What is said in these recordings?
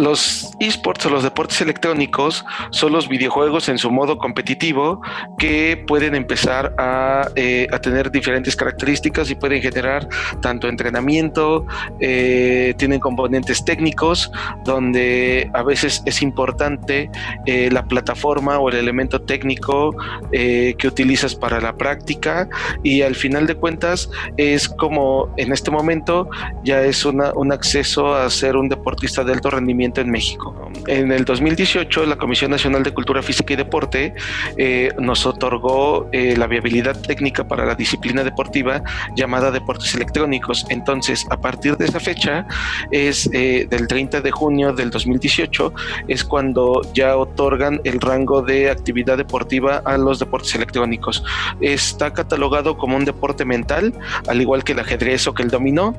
Los esports o los deportes electrónicos son los videojuegos en su modo competitivo que pueden empezar a tener diferentes características y pueden generar tanto entrenamiento, tienen componentes técnicos donde a veces es importante la plataforma o el elemento técnico que utilizas para la práctica, y al final de cuentas es como en este momento ya es un acceso a ser un deportista de alto rendimiento en México. En el 2018 la Comisión Nacional de Cultura Física y Deporte nos otorgó la viabilidad técnica para la disciplina deportiva llamada deportes electrónicos. Entonces, a partir de esa fecha, es del 30 de junio del 2018, es cuando ya otorgan el rango de actividad deportiva a los deportes electrónicos. Está catalogado como un deporte mental, al igual que el ajedrez o que el dominó,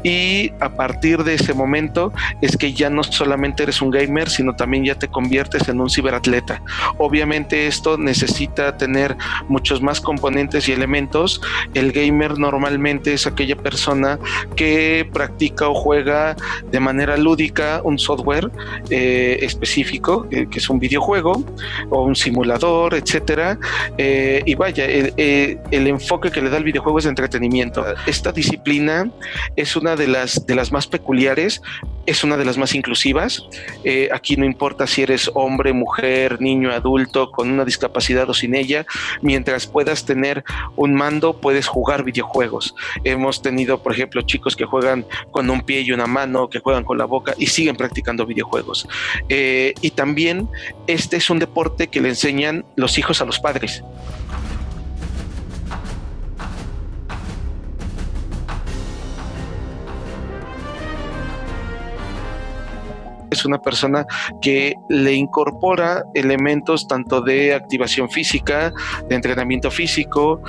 y a partir de ese momento es que ya no solamente eres un gamer, sino también ya te conviertes en un ciberatleta. Obviamente esto necesita tener muchos más componentes y elementos. El gamer normalmente es aquella persona que practica o juega de manera lúdica un software específico, que es un videojuego o un simulador, etcétera, y vaya, el enfoque que le da el videojuego es de entretenimiento. Esta disciplina es una de las más peculiares, es una de las más inclusivas. Aquí no importa si eres hombre, mujer, niño, adulto, con una discapacidad o sin ella, mientras puedas tener un mando, puedes jugar videojuegos. Hemos tenido, por ejemplo, chicos que juegan con un pie y una mano, que juegan con la boca y siguen practicando videojuegos. Y también este es un deporte que le enseñan los hijos a los padres. Es una persona que le incorpora elementos tanto de activación física, de entrenamiento físico,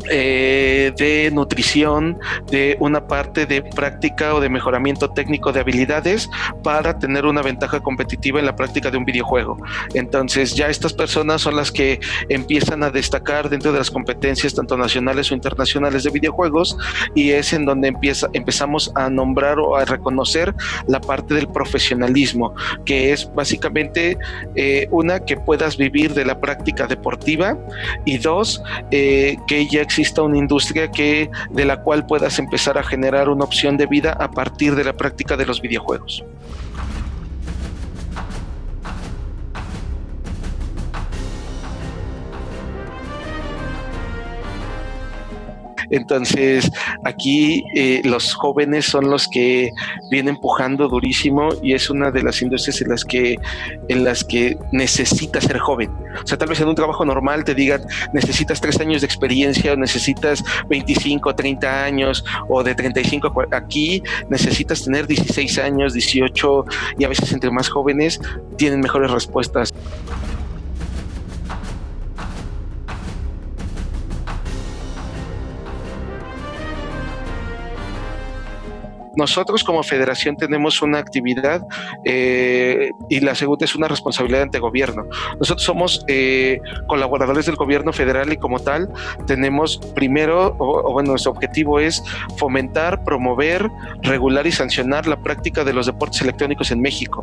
de nutrición, de una parte de práctica o de mejoramiento técnico de habilidades para tener una ventaja competitiva en la práctica de un videojuego. Entonces ya estas personas son las que empiezan a destacar dentro de las competencias tanto nacionales o internacionales de videojuegos, y es en donde empezamos a nombrar o a reconocer la parte del profesionalismo, que es básicamente una, que puedas vivir de la práctica deportiva, y dos, que ya exista una industria de la cual puedas empezar a generar una opción de vida a partir de la práctica de los videojuegos. Entonces aquí los jóvenes son los que vienen empujando durísimo, y es una de las industrias en las que necesitas ser joven. O sea, tal vez en un trabajo normal te digan necesitas 3 años de experiencia o necesitas 25, 30 años o de 35 a 40. Aquí necesitas tener 16 años, 18, y a veces entre más jóvenes tienen mejores respuestas. Nosotros como federación tenemos una actividad y la segunda es una responsabilidad ante gobierno. Nosotros somos colaboradores del gobierno federal, y como tal tenemos primero, nuestro objetivo es fomentar, promover, regular y sancionar la práctica de los deportes electrónicos en México.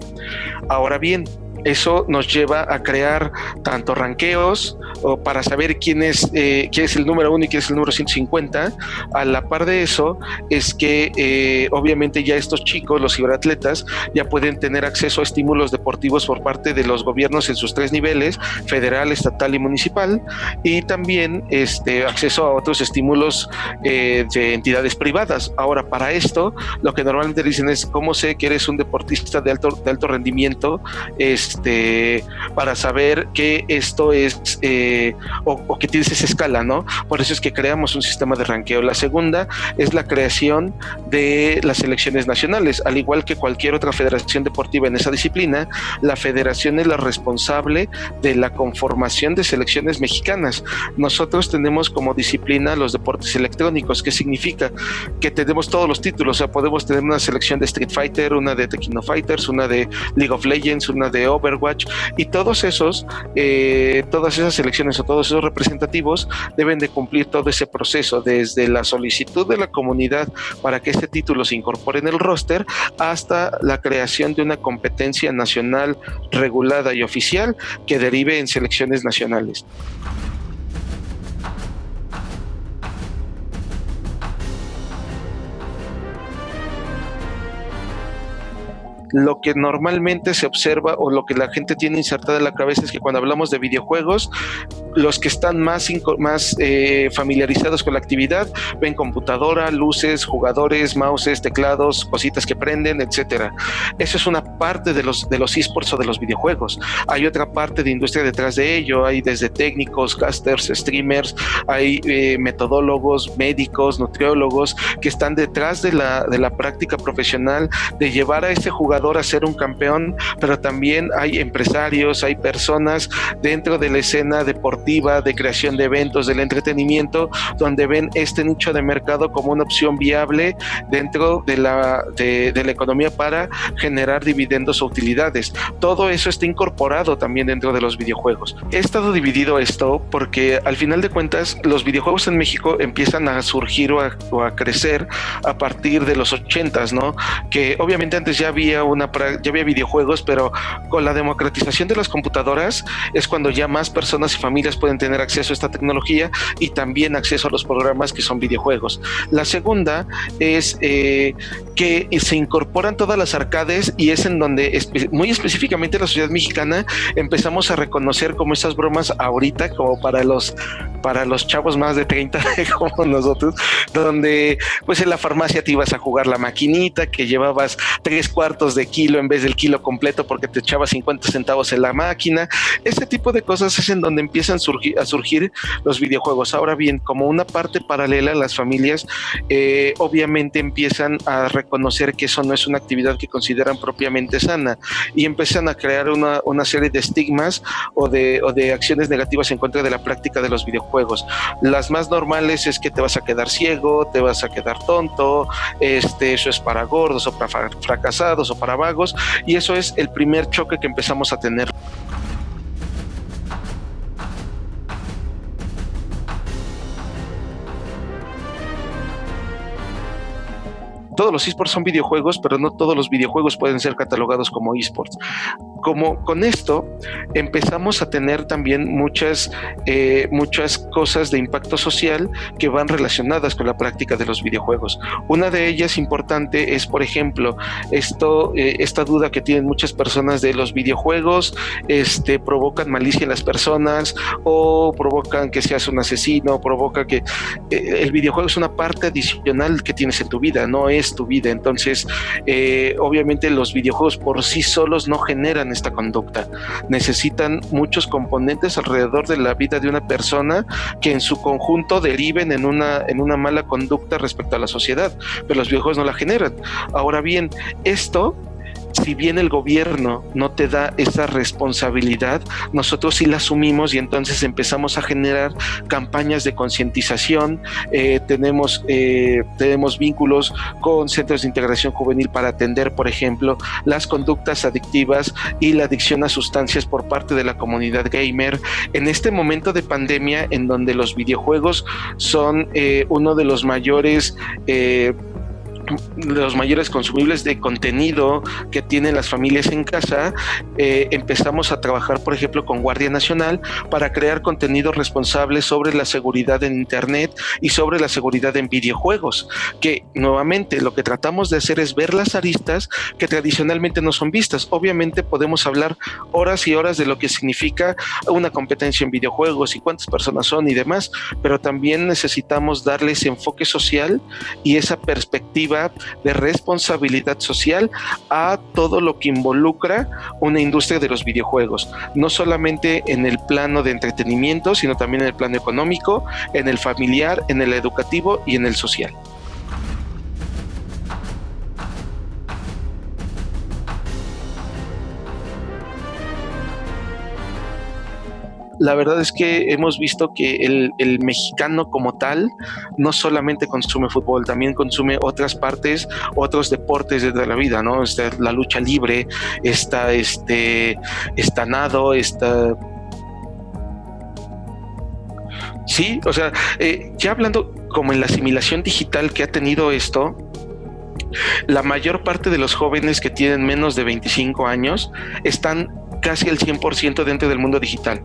Ahora bien, eso nos lleva a crear tanto ranqueos para saber quién es el número 1 y quién es el número 150. A la par de eso es que obviamente ya estos chicos, los ciberatletas, ya pueden tener acceso a estímulos deportivos por parte de los gobiernos en sus 3 niveles, federal, estatal y municipal, y también acceso a otros estímulos de entidades privadas. Ahora, para esto, lo que normalmente dicen es: ¿cómo sé que eres un deportista de alto rendimiento? Para saber que esto es o que tienes esa escala, ¿no? Por eso es que creamos un sistema de ranqueo. La segunda es la creación de las selecciones nacionales. Al igual que cualquier otra federación deportiva en esa disciplina, la federación es la responsable de la conformación de selecciones mexicanas. Nosotros tenemos como disciplina los deportes electrónicos. ¿Qué significa? Que tenemos todos los títulos. O sea, podemos tener una selección de Street Fighter, una de Tekken Fighters, una de League of Legends, una de Overwatch, y todas esas selecciones o todos esos representativos deben de cumplir todo ese proceso, desde la solicitud de la comunidad para que este título se incorpore en el roster hasta la creación de una competencia nacional regulada y oficial que derive en selecciones nacionales. Lo que normalmente se observa o lo que la gente tiene insertada en la cabeza es que cuando hablamos de videojuegos, los que están más familiarizados con la actividad ven computadora, luces, jugadores, mouses, teclados, cositas que prenden, etcétera. Eso es una parte de los esports o de los videojuegos. Hay otra parte de industria detrás de ello. Hay desde técnicos, casters, streamers, hay metodólogos, médicos, nutriólogos que están detrás de la práctica profesional de llevar a ese jugador a ser un campeón, pero también hay empresarios, hay personas dentro de la escena deportiva, de creación de eventos, del entretenimiento, donde ven este nicho de mercado como una opción viable dentro de la economía para generar dividendos o utilidades. Todo eso está incorporado también dentro de los videojuegos. He estado dividido esto porque al final de cuentas los videojuegos en México empiezan a surgir o a crecer a partir de los 80s, ¿no? Que obviamente antes ya había videojuegos, pero con la democratización de las computadoras es cuando ya más personas y familias pueden tener acceso a esta tecnología y también acceso a los programas que son videojuegos. La segunda es que se incorporan todas las arcades y es en donde muy específicamente en la sociedad mexicana empezamos a reconocer como esas bromas ahorita, como para los chavos más de 30 como nosotros, donde pues en la farmacia te ibas a jugar la maquinita, que llevabas 3/4 de kilo en vez del kilo completo porque te echabas 50 centavos en la máquina. Ese tipo de cosas es en donde empiezan a surgir los videojuegos. Ahora bien, como una parte paralela, las familias obviamente empiezan a reconocer que eso no es una actividad que consideran propiamente sana y empiezan a crear una serie de estigmas o de acciones negativas en contra de la práctica de los videojuegos. Las más normales es que te vas a quedar ciego, te vas a quedar tonto, eso es para gordos o para fracasados o para vagos, y eso es el primer choque que empezamos a tener. Todos los esports son videojuegos, pero no todos los videojuegos pueden ser catalogados como esports. Como con esto empezamos a tener también muchas cosas de impacto social que van relacionadas con la práctica de los videojuegos. Una de ellas importante es, por ejemplo, esta duda que tienen muchas personas de los videojuegos provocan malicia en las personas o provocan que seas un asesino, provoca que el videojuego es una parte adicional que tienes en tu vida, no es tu vida. Entonces obviamente los videojuegos por sí solos no generan esta conducta, necesitan muchos componentes alrededor de la vida de una persona que en su conjunto deriven en una mala conducta respecto a la sociedad, pero los videojuegos no la generan. Ahora bien, esto, si bien el gobierno no te da esa responsabilidad, nosotros sí la asumimos y entonces empezamos a generar campañas de concientización. Tenemos vínculos con centros de integración juvenil para atender, por ejemplo, las conductas adictivas y la adicción a sustancias por parte de la comunidad gamer. En este momento de pandemia, en donde los videojuegos son uno de los mayores consumibles de contenido que tienen las familias en casa, empezamos a trabajar, por ejemplo, con Guardia Nacional para crear contenido responsable sobre la seguridad en Internet y sobre la seguridad en videojuegos, que nuevamente lo que tratamos de hacer es ver las aristas que tradicionalmente no son vistas. Obviamente podemos hablar horas y horas de lo que significa una competencia en videojuegos y cuántas personas son y demás, pero también necesitamos darle ese enfoque social y esa perspectiva de responsabilidad social a todo lo que involucra una industria de los videojuegos, no solamente en el plano de entretenimiento, sino también en el plano económico, en el familiar, en el educativo y en el social. la verdad es que hemos visto que el mexicano como tal no solamente consume fútbol, también consume otras partes, otros deportes de la vida, ¿no? Está la lucha libre, está nado, está... Sí, o sea, ya hablando como en la asimilación digital que ha tenido esto, la mayor parte de los jóvenes que tienen menos de 25 años están casi al 100% dentro del mundo digital.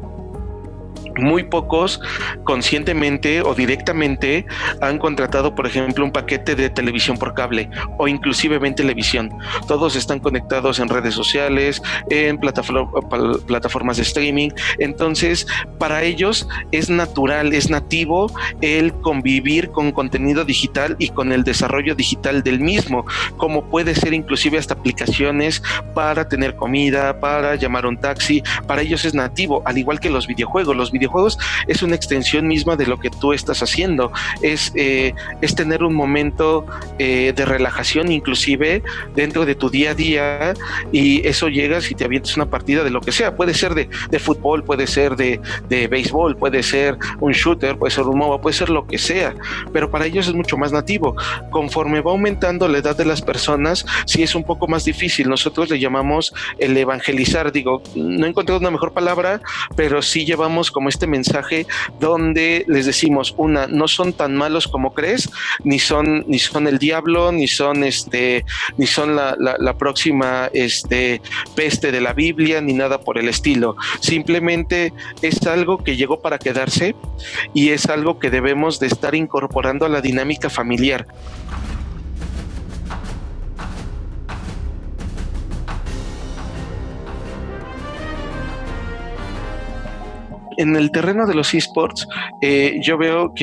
Muy pocos conscientemente o directamente han contratado, por ejemplo, un paquete de televisión por cable o inclusive ven televisión. Todos están conectados en redes sociales, en plataformas de streaming. Entonces, para ellos es natural, es nativo el convivir con contenido digital y con el desarrollo digital del mismo, como puede ser inclusive hasta aplicaciones para tener comida, para llamar un taxi. Para ellos es nativo, al igual que los videojuegos. Los videojuegos es una extensión misma de lo que tú estás haciendo, es tener un momento de relajación inclusive dentro de tu día a día, y eso llegas y te avientas una partida de lo que sea, puede ser de fútbol, puede ser de béisbol, puede ser un shooter, puede ser un MOBA, puede ser lo que sea, pero para ellos es mucho más nativo. Conforme va aumentando la edad de las personas, sí es un poco más difícil. Nosotros le llamamos el evangelizar, digo, no he encontrado una mejor palabra, pero sí llevamos como este mensaje donde les decimos, no son tan malos como crees, ni son el diablo, ni son la próxima peste de la Biblia, ni nada por el estilo. Simplemente es algo que llegó para quedarse y es algo que debemos de estar incorporando a la dinámica familiar. En el terreno de los esports, yo veo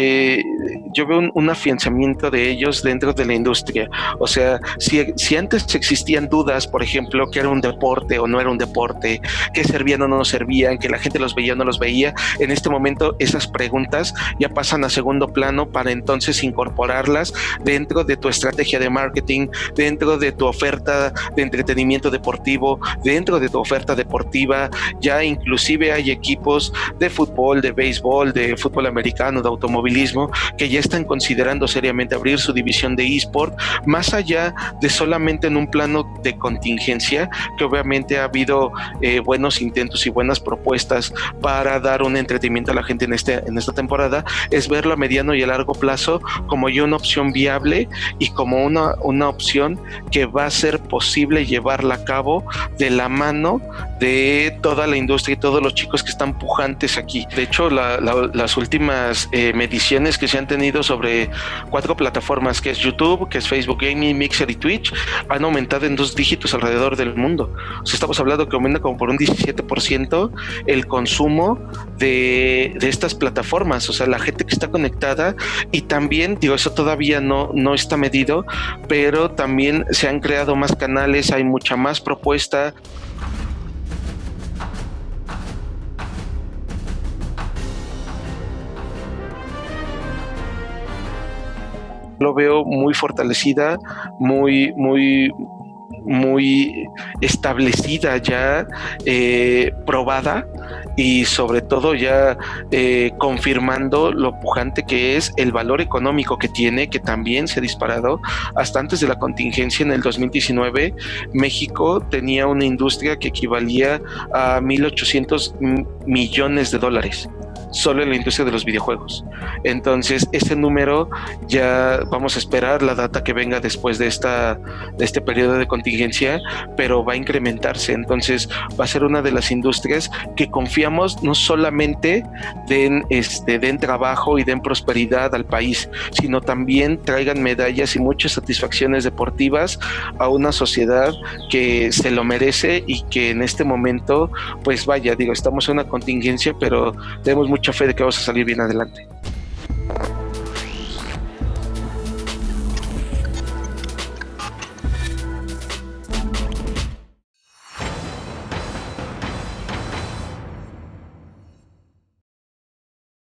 un afianzamiento de ellos dentro de la industria. O sea, si antes existían dudas, por ejemplo, que era un deporte o no era un deporte, que servían o no servían, que la gente los veía o no los veía, en este momento esas preguntas ya pasan a segundo plano para entonces incorporarlas dentro de tu estrategia de marketing, dentro de tu oferta de entretenimiento deportivo, dentro de tu oferta deportiva. Ya inclusive hay equipos de fútbol, de béisbol, de fútbol americano, de automovilismo, que ya están considerando seriamente abrir su división de eSport, más allá de solamente en un plano de contingencia, que obviamente ha habido buenos intentos y buenas propuestas para dar un entretenimiento a la gente en esta temporada, es verlo a mediano y a largo plazo como ya una opción viable y como una opción que va a ser posible llevarla a cabo de la mano de toda la industria y todos los chicos que están pujantes aquí. De hecho, las últimas mediciones que se han tenido sobre 4 plataformas, que es YouTube, que es Facebook Gaming, Mixer y Twitch, han aumentado en 2 dígitos alrededor del mundo. O sea, estamos hablando que aumenta como por un 17% el consumo de estas plataformas. O sea, la gente que está conectada, y también, digo, eso todavía no está medido, pero también se han creado más canales, hay mucha más propuesta. Lo veo muy fortalecida, muy establecida ya, probada, y sobre todo ya confirmando lo pujante que es el valor económico que tiene, que también se ha disparado. Hasta antes de la contingencia en el 2019, México tenía una industria que equivalía a 1,800 millones de dólares solo en la industria de los videojuegos. Entonces, ese número ya vamos a esperar la data que venga después de este periodo de contingencia, pero va a incrementarse. Entonces, va a ser una de las industrias que confiamos no solamente den trabajo y den prosperidad al país, sino también traigan medallas y muchas satisfacciones deportivas a una sociedad que se lo merece y que en este momento, pues vaya, digo, estamos en una contingencia, pero tenemos mucha fe de que vamos a salir bien adelante.